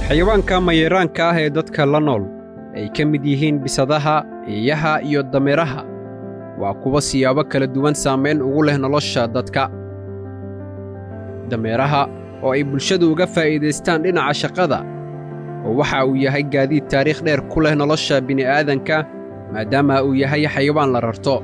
xayawaanka mayraanka ah ee dadka la nool ay ka mid yihiin bisadaha, eeyaha iyo dameeraha waa kuwa siyaabo kala duwan saameyn ugu leh nolosha dadka. dameeraha oo ay bulshadu uga faa'iidaystaan dhinaca shaqada oo waxa uu yahay gaadiid taariikh dheer ku leh nolosha bini'aadanka maadaama uu yahay xayawaan la rarto.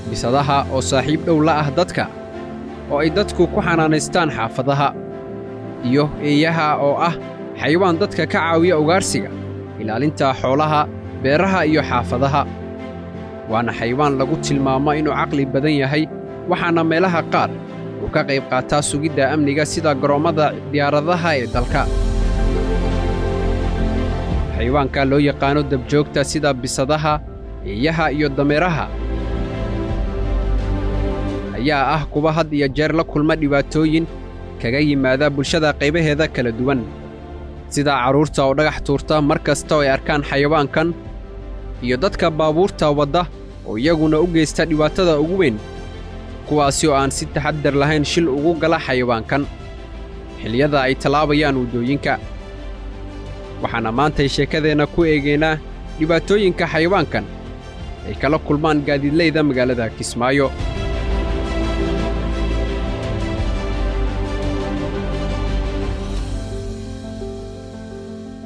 bisadaha oo saaxiib dhow la ah dadka oo ay dadku ku xanaanaystaan xaafadaha, iyo eeyaha oo ah xayawaan dadka ka caawiya ugaarsiga, ilaalinta xoolaha, beeraha iyo xaafadaha. waana xayawaan lagu tilmaamo inuu caqli badan yahay, waxaana meelaha qaar uu ka qayb qaataa sugidda amniga sida garoommada diyaaradaha ee dalka. xayawaanka loo yaqaano dabjoogta sida bisadaha, eeyaha iyo dameeraha ayaa ah kuwa had iyo jeer la kulma dhibaatooyin kaga yimaada bulshada qaybaheeda kala duwan, sida carruurta oo dhagax tuurta mar kasta oo ay arkaan xayawaankan, iyo dadka baabuurta wadda oo iyaguna u geysta dhibaatada ugu weyn, kuwaasi oo aan si taxaddar lahayn shil ugu gala xayawaankan xilliyada ay tallaabayaan waddooyinka. waxaana maantay sheekadeenna ku eegaynaa dhibaatooyinka xayawaankan ay kala kulmaan gaadiidlayda magaalada Kismaayo.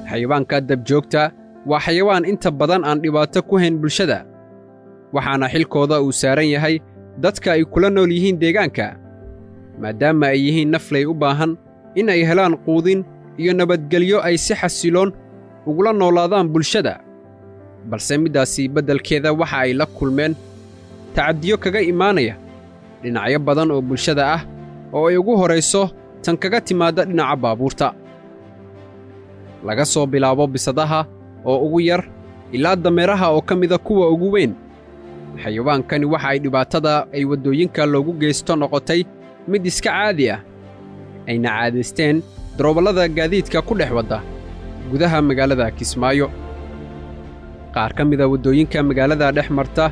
xayawaanka dabjoogta waa xayawaan inta badan aan dhibaato ku hayn bulshada, waxaana xilkooda uu saaran yahay dadka ay kula nool yihiin deegaanka, maadaama ay yihiin naflay u baahan in ay helaan quudin iyo nabadgelyo ay si xasiloon ugula noolaadaan bulshada. balse middaasi beddelkeeda waxa ay la kulmeen tacaddiyo kaga imaanaya dhinacyo badan oo bulshada ah oo ay ugu horayso tan kaga timaadda dhinaca baabuurta. laga soo bilaabo bisadaha oo ugu yar ilaa dameeraha oo ka mida kuwa ugu weyn, xayawaankani waxa ay dhibaatada ay waddooyinka loogu geysto noqotay mid iska caadi ah, ayna caadaysteen darooballada gaadiidka ku dhex wadda gudaha magaalada Kismaayo. qaar ka mida waddooyinka magaalada dhex marta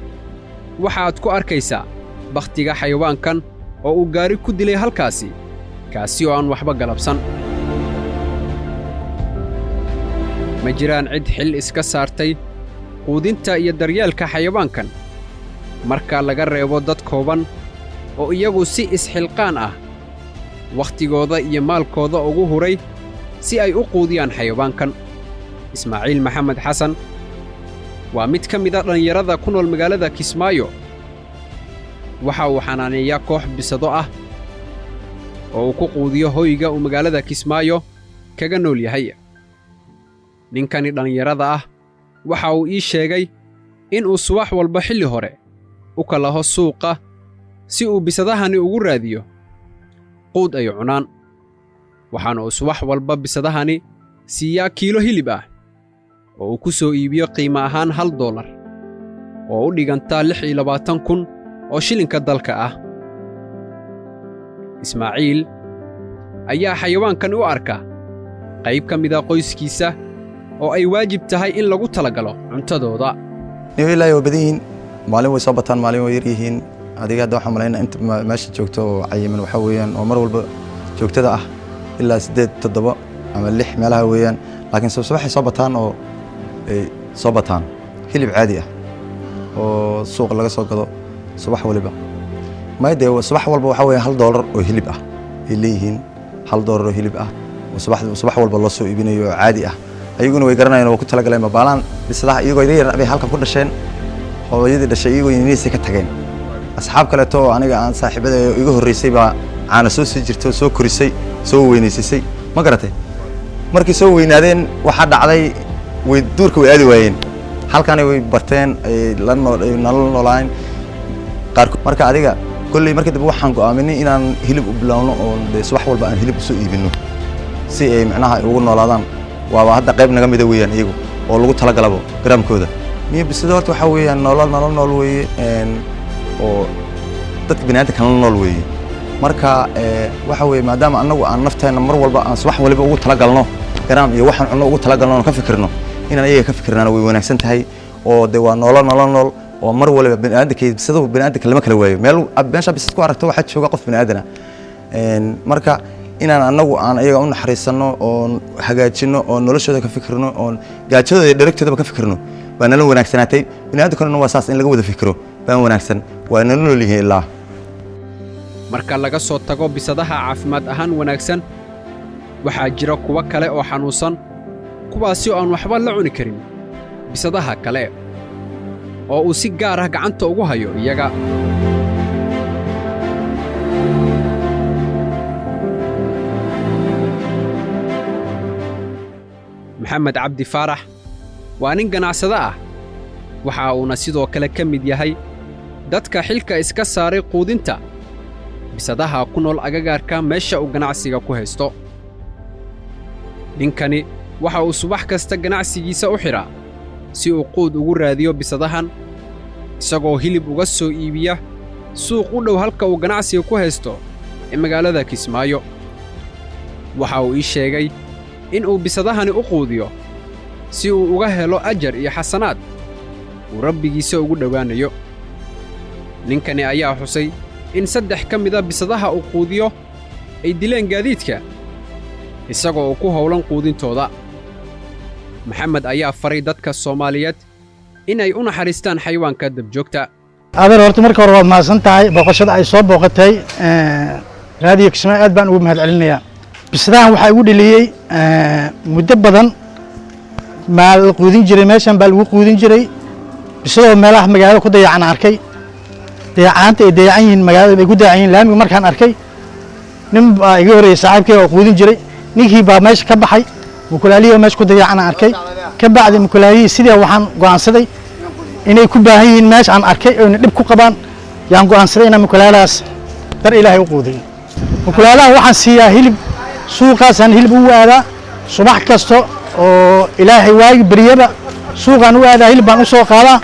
waxaad ku arkaysaa bakhtiga xayawaankan oo uu gaari ku dilay halkaasi, kaasi oo aan waxba galabsan. ma jiraan cid xil iska saartay quudinta iyo daryeelka xayawaankan marka laga reebo dad kooban oo iyagu si isxilqaan ah wakhtigooda iyo maalkooda ugu huray si ay u quudiyaan xayawaankan. Ismaaciil Maxamed Xasan waa mid ka mida dhallinyarada ku nool magaalada Kismaayo. waxa uu xanaaneeyaa koox bisado ah oo uu ku quudiyo hoyga uu magaalada Kismaayo kaga nool yahay. ninkani dhallinyarada ah waxa uu ii sheegay in uu subax walba xilli hore u kalaho suuqa si uu bisadahani ugu raadiyo quud ay cunaan, waxaana uu subax walba bisadahani siiyaa kiilo hilib ah oo uu ku soo iibiyo qiimo ahaan $1 oo u dhiganta 26,000 oo shilinka dalka ah. Ismaaciil ayaa xayawaankan u arka qayb ka mida qoyskiisa oo ay waajib tahay in lagu talagalo cuntadooda. ilaahay oo badin maalin way soo bataan, maalin way yar yihiin. adiga hadda waxaan malaynaa inta meesha joogto oo cayiman waxa weeyaan oo mar walba joogtada ah ilaa 8 7 ama 6 meelaha weeyaan, laakiin subaxay soo bataan oo ay soo bataan hilib caadi ah oo suuq laga soo gado subax waliba. maayday subax walba waxa weeyaan $1 oo hilib ah ay leeyihiin, $1 oo hilib ah oo subax walba loo soo iibinayo caadi ah. ayaguna way garanayaan oo ku talagaleen baalaan bisadaha iyagoo yar bay halkan ku dhasheen, hooyadii dhashay iyagoo inaysi ka tageen. asxaab kale oo aniga aan saaxiibada iga horeysay baa caana soo sii jirtay, soo korisay, soo weynaysay, ma garatay. markii soo weynaadeen waxa dhacday way duurka way aadi waayeen, halkan way barteen ay la noolaan qaar. marka adiga kulli markii dib waxaan go'aaminay inaan hilib u bilowno oo subax walba aan hilib soo iibino si ay macnaha ugu noolaadaan. waa hadda qayb naga mid weeyaan iyagu oo lagu talagalabo garaamkooda. miya bisada horta waxa weeyaan nolol weeye oo dadka bini'aadamka nool weeye. marka waxa weeye maadaama anagu aan nafteena mar walba aan subax waliba ugu talagalno garaam iyo waxaan cunno ugu talagalno ka fikirno inaan iyaga ka fikirnaan way wanaagsan tahay. oo de waa nolol oo mar waliba bini'aadamka bisada bini'aadamka lama kala waayo. meel meesha bisad ku aragto waxa jooga qof bini'aadana. marka inaan anagu aan ayaga u naxariisano oo hagaajino oo noloshooda ka fikirno oo gaajadooda iyo dheregtooda ka fikirno baa nala wanaagsanaatay bini'aadamkuna waa saas in laga wada fikiro baan wanaagsan waa nala noolyahay ilaa marka laga soo tago bisadaha caafimaad ahaan wanaagsan waxaa jira kuwa kale oo xanuunsan kuwaasi oo aan waxba la cuni karin bisadaha kale oo uu si gaar ah gacanta ugu hayo iyaga maxamed cabdi faarax waa nin ganacsado ah waxa uuna sidoo kale ka mid yahay dadka xilka iska saaray quudinta bisadaha ku nool agagaarka meesha uu ganacsiga ku haysto ninkani waxa uu subax kasta ganacsigiisa u xidhaa si uu quud ugu raadiyo bisadahan isagoo hilib uga soo iibiya suuq u dhow halka uu ganacsiga ku haysto ee magaalada Kismaayo waxa uu ii sheegay in uu bisadahani u quudiyo si uu uga helo ajar iyo xasanaad uu rabbigiisa ugu dhowaanayo ninkani ayaa xusay in 3 ka mid ah bisadaha uu quudiyo ay dileen gaadiidka isagoo ku howlan quudintooda maxamed ayaa faray dadka Soomaaliyeed inay u naxariistaan xayawaanka dabjoogta adeer horta marka hore waad mahadsan tahay booqashada ay soo booqatay raadiyo Kismaayo aad baan ugu mahadcelinayaa bisadahan waxa ugu dhaliyay muddo badan maal quudin jiray meeshan baa lagu quudin jiray bisadoo meelaha magaalada ku dayacan arkay dayacaanta ay dayacan yihiin magaalada ay ku dayacan yihiin laamiga markaan arkay nin baa iga horeeyay saaxiibkay oo quudin jiray ninkii baa meesha ka baxay mukulaaliyo meesha ku dayacan arkay ka bacdi mukulaaliyi sidii waxaan go'aansaday inay ku baahan yihiin meesha aan arkay oo dib ku qabaan yaan go'aansaday inaan mukulaalaas dar Ilaahay u quudiyo mukulaalaha waxaan siiyaa hilib suuqaasaan hilib u aadaa subax kasta oo Ilaahay waagi bariyada suuqaan u aadaa hilib baan u soo qaadaa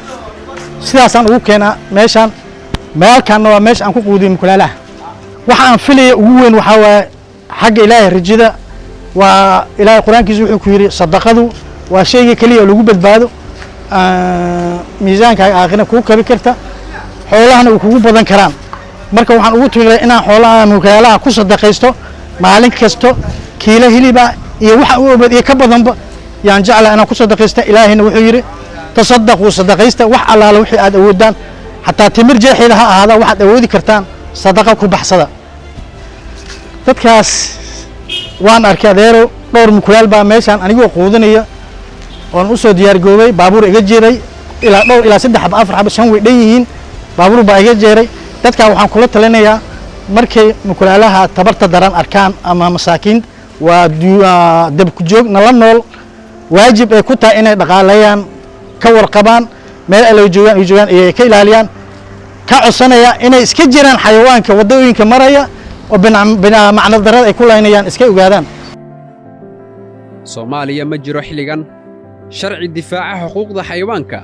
sidaasaan ugu keenaa meeshan meelkan waa meesha aan ku quudiyo mukulaalaha waxa aan filayo ugu weyn waxa waa xagga Ilaahay rajada waa Ilaahay quraankiisa wuxuu ku yiri sadaqadu waa shayga kaliya oo lagu badbaado miisaanka aakhirna ku kabi karta xoolahana uu kugu badan karaan marka waxaan ugu tuulay inaan xoolaha mukulaalaha ku sadaqaysto maalin kasto kiilo hiliba iyo waxa uu obad ka badanba yaan jeclaa inaan ku sadaqaysto Ilaahayna wuxuu yiri tasaddaqu sadaqaysta wax allaala wixii aad awoodaan hatta timir jeexida ha ahaada waxaad awoodi kartaan sadaqa ku baxsada dadkaas waan arkay adeero dhowr mukulaal baa meeshan anigoo quudinaya oon u soo diyaar goobay baabuur iga jeeray ilaa 3 xab 4 xab 5 way dhan yihiin baabuur baa iga jeeray dadka waxaan kula talinayaa markay mukulaalaha tabarta daran arkaan ama masaakiin waa dab ku joog nala nool waajib ay ku tahay inay dhaqaaleeyaan ka warqabaan meel ay joogaan ay ka ilaaliyaan ka codsanaya inay iska jiraan xayawaanka wadooyinka maraya oo macna darada ay ku laynayaan iska ogaadaan Soomaaliya ma jiro xilligan sharci difaaca xuquuqda xayawaanka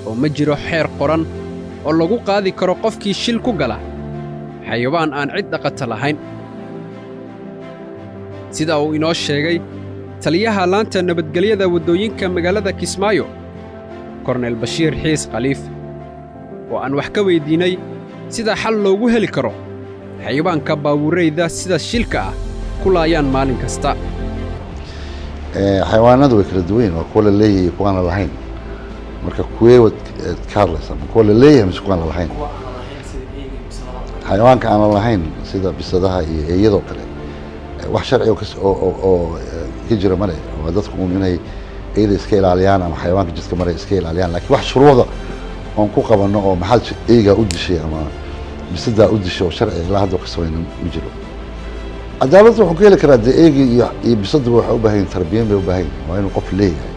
oo ma jiro xeer qoran oo lagu qaadi karo qofkii shil ku gala xayawaan aan cid dhaqata lahayn sida uu inoo sheegay taliyaha laanta nabadgelyada wadooyinka magaalada Kismaayo Korneel Bashiir Xiis Khaliif oo aan wax ka weydiinay sida xal loogu heli karo xayawaanka baabuureyda sida shilka ah ku laayaan maalin kasta xayawaanadu way kala duwan oo kuwa leeyahay kuwa aan lahayn marka kuweewad kaarlaysan kuwa leeyahay mise kuwa aan lahayn xayawaanka aan lahayn sida bisadaha iyo eeyadoo kale wax sharci oo ka jira male oo dadku inay eeyada iska ilaaliyaan ama xayawaanka jidka maray iska ilaaliyaan laakiin wax shuruuda oo ku qabano oo maxal eeyga u dishay ama bisada u dishay oo sharci ilaa hadda ka sameeyay ma jiro cadaaladdu wuxuu keenay karaa eeyga iyo bisadu waxa u baahan tarbiyan bay u baahan waa inuu qof leeyahay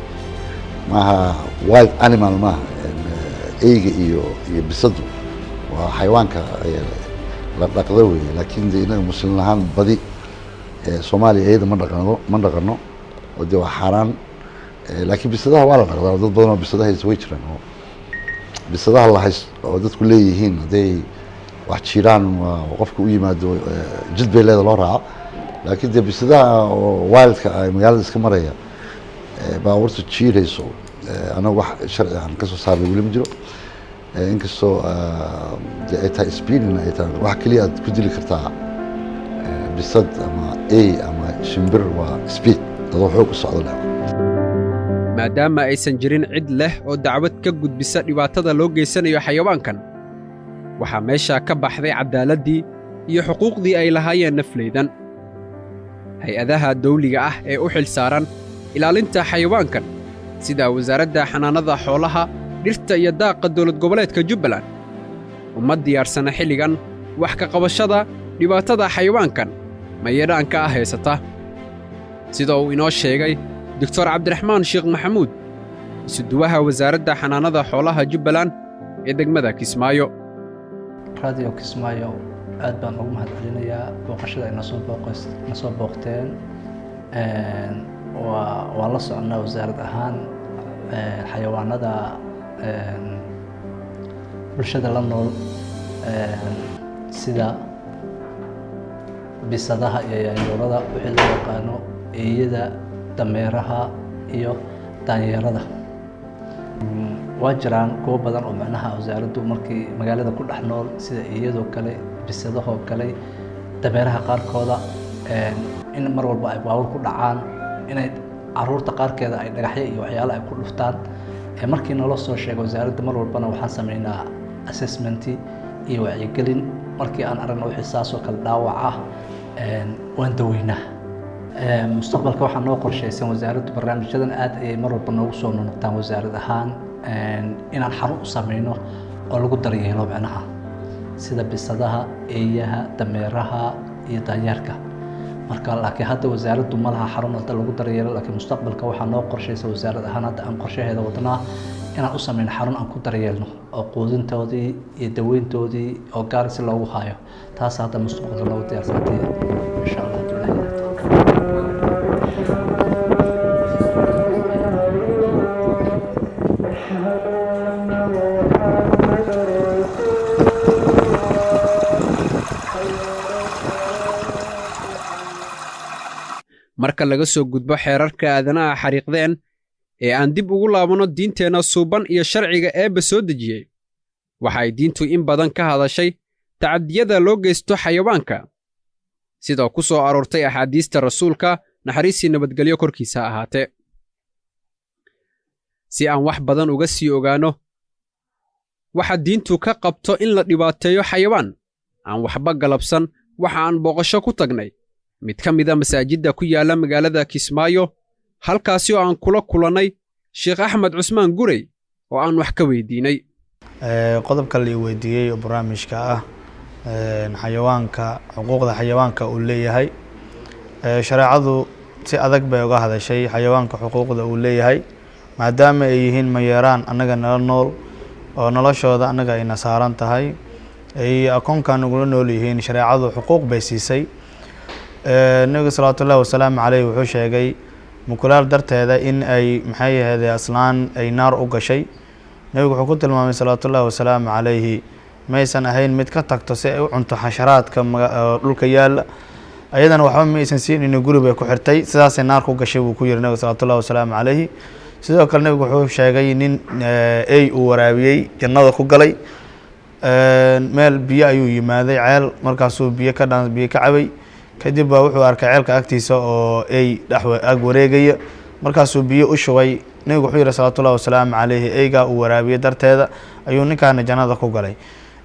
maaha wild animal maaha eeyga iyo bisadu waa xayawaanka la dhaqdo weeye laakiin inaga muslim ahaan badi Soomaaliya eeyada ma dhaqano oo de waa xaraan laakiin bisadaha waa la dhaqdaa dad badan oo bisadaha way jiraan oo bisadaha la haysto oo dadku leeyihiin haday wax jiraan qofka u yimaado jid bay leedahay loo raaco laakiin de bisadaha oo wildka ay magaalada iska maraya baabuurta jiirayso anagu wax sharci aan ka soo saaray weli ma jiro inkastoo ay tahay speeding ay tahay wax kaliya aad ku dili kartaa bisad ama ay ama shimbir waa speed adoo xoog u socdo leh maadaama aysan jirin cid leh oo dacwad ka gudbisa dhibaatada loo geysanayo xayawaankan waxaa meesha ka baxday cadaaladii iyo xuquuqdii ay lahaayeen nafleydan hay-adaha dawliga ah ee u xil saaran ilaalinta xayawaankan sida wasaaradda xanaanada xoolaha dhirta iyo daaqa dowlad goboleedka Jubbaland uma diyaarsana xilligan wax ka qabashada dhibaatada xayawaankan mayadhaanka ah haysata sida uu inoo sheegay Dr. Cabdiraxmaan Sheekh Maxamuud isuduwaha wasaaradda xanaanada xoolaha Jubbaland ee degmada Kismaayo radio Kismaayo aad baan ugu mahadcelinayaa booqashada ay soo booqteen waa la soconaa wasaarad ahaan xayawaanada bulshada la nool sida bisadaha iyo yaanyuurada wixii loo yaqaano eeyada dameeraha iyo daanyeerada waa jiraan kuwo badan oo macnaha wasaaraddu markii magaalada ku dhex nool sida eeyadoo kale bisadahoo kale dameeraha qaarkooda in mar walba ay baawur ku dhacaan inay caruurta qaarkeeda ay dhagaxyo iyo waxyaalo ay ku dhuftaan markii naloo soo sheego wasaaradda mar walbana waxaan sameynaa assessment iyo wacyigelin markii aan aragno wixii saasoo kale dhaawac ah waan daweynaa mustaqbalka waxaa noo qorshaysan wasaaraddu barnaamijyadan aad ayay mar walba noogu soo noqnoqdaan wasaarad ahaan inaan xarun u sameyno oo lagu daryeelo macnaha sida bisadaha eeyaha dameeraha iyo daanyeerka marka laakiin hadda wasaaraddu ma laha xarun hadda lagu daryeelo laakiin mustaqbalka waxaa noo qorshaysan wasaarad ahaan hadda aan qorshaheeda wadnaa inaan u sameyno xarun aan ku daryeelno oo quudintoodii iyo daweyntoodii oo gaar si loogu hayo taas hadda mustaqbalka loogu diyaarsantay insha allah marka laga soo gudbo xeerarka aadanaha xariiqdeen ee aan dib ugu laabano diinteenna suuban iyo sharciga eebba soo dejiyey waxa ay diintu in badan ka hadashay tacadiyada loo geysto xayawaanka sidoo ku soo aroortay axaadiista rasuulka naxariisii nabadgelyo korkiisa ahaatee si aan wax badan uga sii ogaano waxa diintu ka qabto in la dhibaateeyo xayawaan aan waxba galabsan waxa aan booqasho ku tagnay mid ka mida masaajidda ku yaala magaalada Kismaayo halkaasi oo aan kula kulannay Sheekh Axmed Cusmaan Gurey oo aan wax ka weydiinay qodobka la weydiiyay oo barnaamijka ah xayawaanka xuquuqda xayawaanka uu leeyahay shariicadu si adag bay uga hadashay xayawaanka xuquuqda uu leeyahay maadaama ay yihiin mayeeraan annaga nala nool oo noloshooda annaga ay nasaaran tahay ay akoonkan ugula nool yihiin shariicadu xuquuq bay siisay nabiga salawaatullaahi wasalaamu calayhi wuxuu sheegay mukulaal darteeda in ay maxay ahayd aslaan ay naar u gashay nabigu wuxuu ku tilmaamay salawaatullaahi wasalaamu calayhi maysan ahayn mid ka tagto si ay u cunto xasharaadka dhulka yaalla ayadana waxba maysan siin inuu guri bay ku xirtay sidaasay naar ku gashay buu ku yiri nabiga salawaatullaahi wasalaamu calayhi sidoo kale nabigu wuxuu sheegay nin ay uu waraabiyey jannada ku galay meel biyo ayuu yimaaday ceel markaasuu biyo ka cabay kadib baa wuxuu arkay ceelka agtiisa oo ay ag wareegaya markaasuu biyo u shubay nabigu wuxuu yidhi salawaatullaahi wasalaamu calayhi eygaa uu waraabiyey darteeda ayuu ninkaana jannada ku galay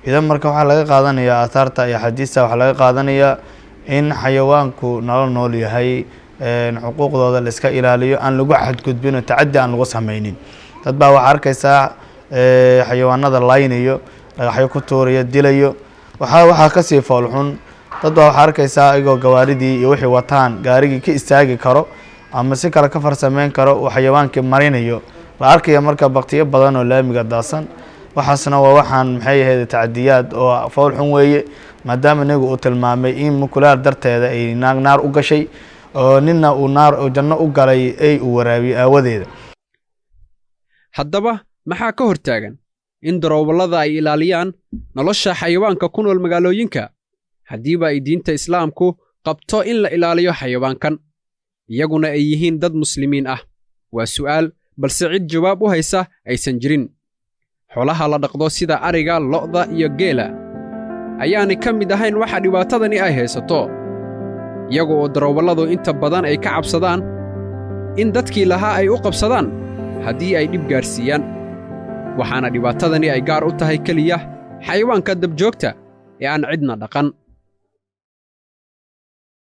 idan marka waxaa laga qaadanayaa aathaarta iyo xadiista waxaa laga qaadanayaa in xayawaanku nala nool yahay xuquuqdooda la iska ilaaliyo aan lagu xadgudbino tacaddi aan lagu samaynin dad baa waxaa arkaysaa xayawaanada laynayo dhagaxyo ku tuurayo dilayo waxaa kasii foolxun dad baa waxaa arkaysaa ayagoo gawaaridii iyo wixii wataan gaarigii ka istaagi karo ama si kale ka farsameyn karo uu xayawaankii marinayo la arkaya marka baktiyo badan oo laamiga daasan waxaasna waa waxaan maxay ahayd tacadiyaad oo foolxun weeye maadaama nabigu uu tilmaamay in mukulaal darteeda ay naar u gashay oo ninna uu naar oo janno u galay ay uu waraabiyo aawadeeda haddaba maxaa ka hortaagan in darooballada ay ilaaliyaan nolosha xayawaanka ku nool magaalooyinka haddiiba ay diinta islaamku qabto in la ilaaliyo xayawaankan iyaguna ay yihiin dad muslimiin ah waa su'aal balse cid jawaab u haysa aysan jirin xoolaha la dhaqdo sida ariga lo'da iyo geela ayaanay ka mid ahayn waxa dhibaatadani ay haysato iyaga oo darawalladu inta badan ay ka cabsadaan in dadkii lahaa ay u qabsadaan haddii ay dhib gaarsiiyaan. waxaana dhibaatadani ay gaar u tahay keliya xayawaanka dabjoogta ee aan cidna dhaqan.